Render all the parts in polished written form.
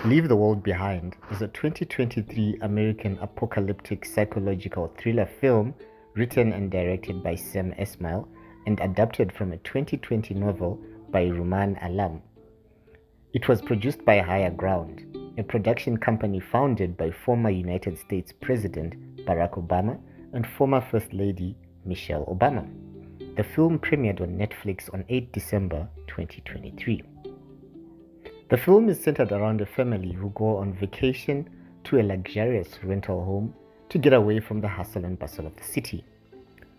Leave the World Behind is a 2023 American apocalyptic psychological thriller film written and directed by Sam Esmail and adapted from a 2020 novel by Ruman Alam. It was produced by Higher Ground, a production company founded by former United States President Barack Obama and former First Lady Michelle Obama. The film premiered on Netflix on 8 December 2023. The film is centered around a family who go on vacation to a luxurious rental home to get away from the hustle and bustle of the city.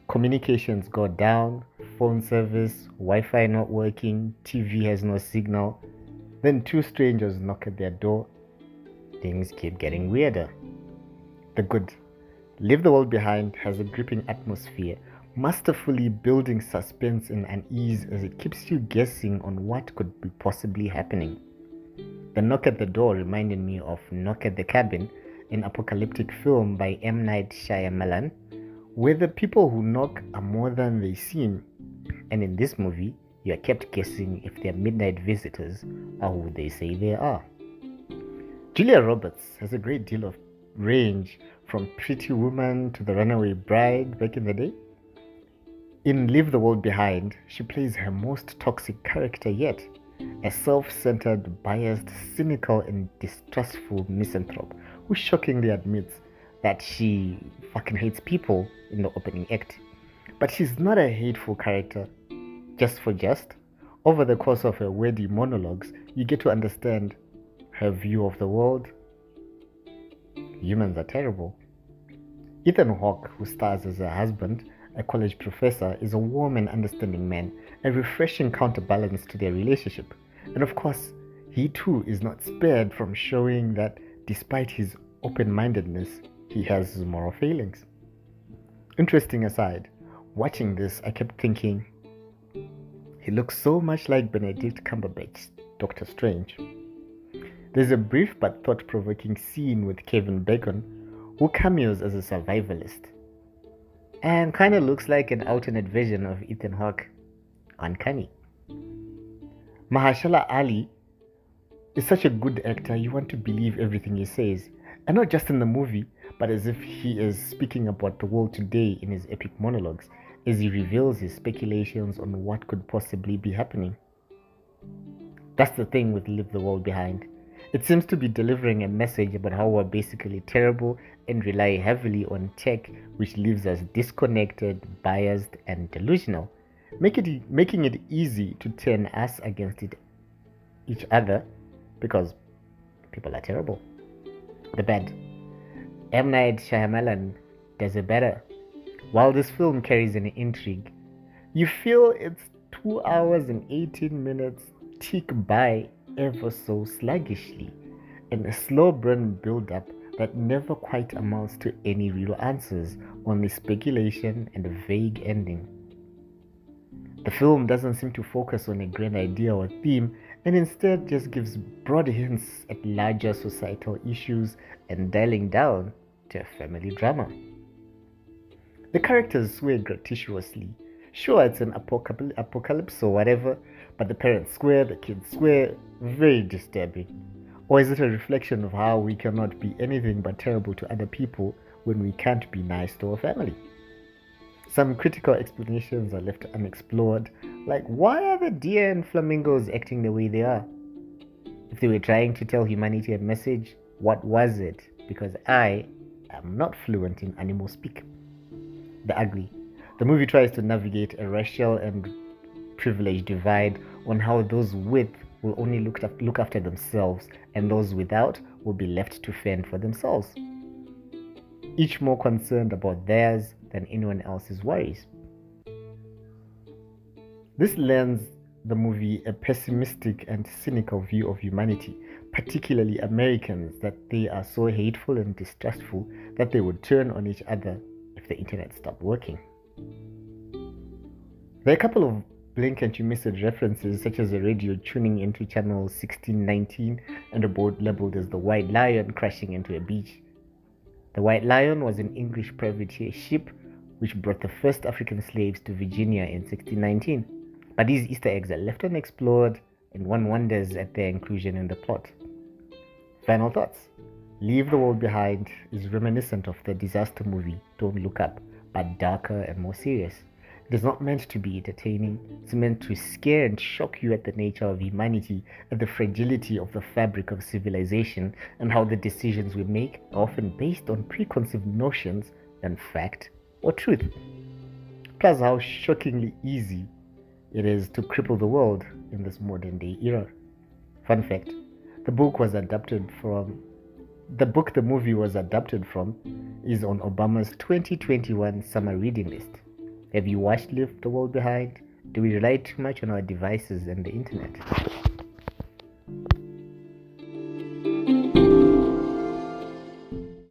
Communications go down, phone service, Wi-Fi not working, TV has no signal. Then two strangers knock at their door. Things keep getting weirder. The good. Leave the World Behind has a gripping atmosphere, masterfully building suspense and unease as it keeps you guessing on what could be possibly happening. The knock at the door reminded me of Knock at the Cabin, an apocalyptic film by M. Night Shyamalan, where the people who knock are more than they seem. And in this movie, you are kept guessing if their midnight visitors are who they say they are. Julia Roberts has a great deal of range, from Pretty Woman to The Runaway Bride back in the day. In Leave the World Behind, she plays her most toxic character yet, a self-centered, biased, cynical, and distrustful misanthrope who shockingly admits that she fucking hates people in the opening act. But she's not a hateful character just for just. Over the course of her wordy monologues, you get to understand her view of the world. Humans are terrible. Ethan Hawke, who stars as her husband, a college professor, is a warm and understanding man, a refreshing counterbalance to their relationship. And of course, he too is not spared from showing that despite his open-mindedness, he has his moral failings. Interesting aside, watching this, I kept thinking, he looks so much like Benedict Cumberbatch's Doctor Strange. There's a brief but thought-provoking scene with Kevin Bacon, who cameos as a survivalist, and kind of looks like an alternate version of Ethan Hawke. Uncanny. Mahershala Ali is such a good actor, you want to believe everything he says, and not just in the movie, but as if he is speaking about the world today in his epic monologues, as he reveals his speculations on what could possibly be happening. That's the thing with Leave the World Behind. It seems to be delivering a message about how we're basically terrible and rely heavily on tech, which leaves us disconnected, biased, and delusional, making it easy to turn us against each other because people are terrible. The bad. M. Night Shyamalan does it better. While this film carries an intrigue, you feel its 2 hours and 18 minutes tick by ever so sluggishly, and a slow burn build-up that never quite amounts to any real answers, only speculation and a vague ending. The film doesn't seem to focus on a grand idea or theme, and instead just gives broad hints at larger societal issues and dialing down to a family drama. The characters swear gratuitously. Sure, it's an apocalypse or whatever, but the parents swear, the kids swear, very disturbing. Or is it a reflection of how we cannot be anything but terrible to other people when we can't be nice to our family? Some critical explanations are left unexplored, like why are the deer and flamingos acting the way they are? If they were trying to tell humanity a message, what was it? Because I am not fluent in animal speak. The ugly. The movie tries to navigate a racial and privilege divide on how those with will only look after themselves and those without will be left to fend for themselves, each more concerned about theirs than anyone else's worries. This lends the movie a pessimistic and cynical view of humanity, particularly Americans, that they are so hateful and distrustful that they would turn on each other if the internet stopped working. There are a couple of blink and you miss it references, such as a radio tuning into channel 1619 and a boat labeled as the White Lion crashing into a beach. The White Lion was an English privateer ship which brought the first African slaves to Virginia in 1619. But these Easter eggs are left unexplored, and one wonders at their inclusion in the plot. Final thoughts. Leave the World Behind is reminiscent of the disaster movie Don't Look Up, but darker and more serious. It is not meant to be entertaining, it's meant to scare and shock you at the nature of humanity, at the fragility of the fabric of civilization, and how the decisions we make are often based on preconceived notions than fact or truth. Plus, how shockingly easy it is to cripple the world in this modern day era. Fun fact, the book was adapted from the book the movie was adapted from is on Obama's 2021 summer reading list. Have you watched Leave the World Behind? Do we rely too much on our devices and the internet?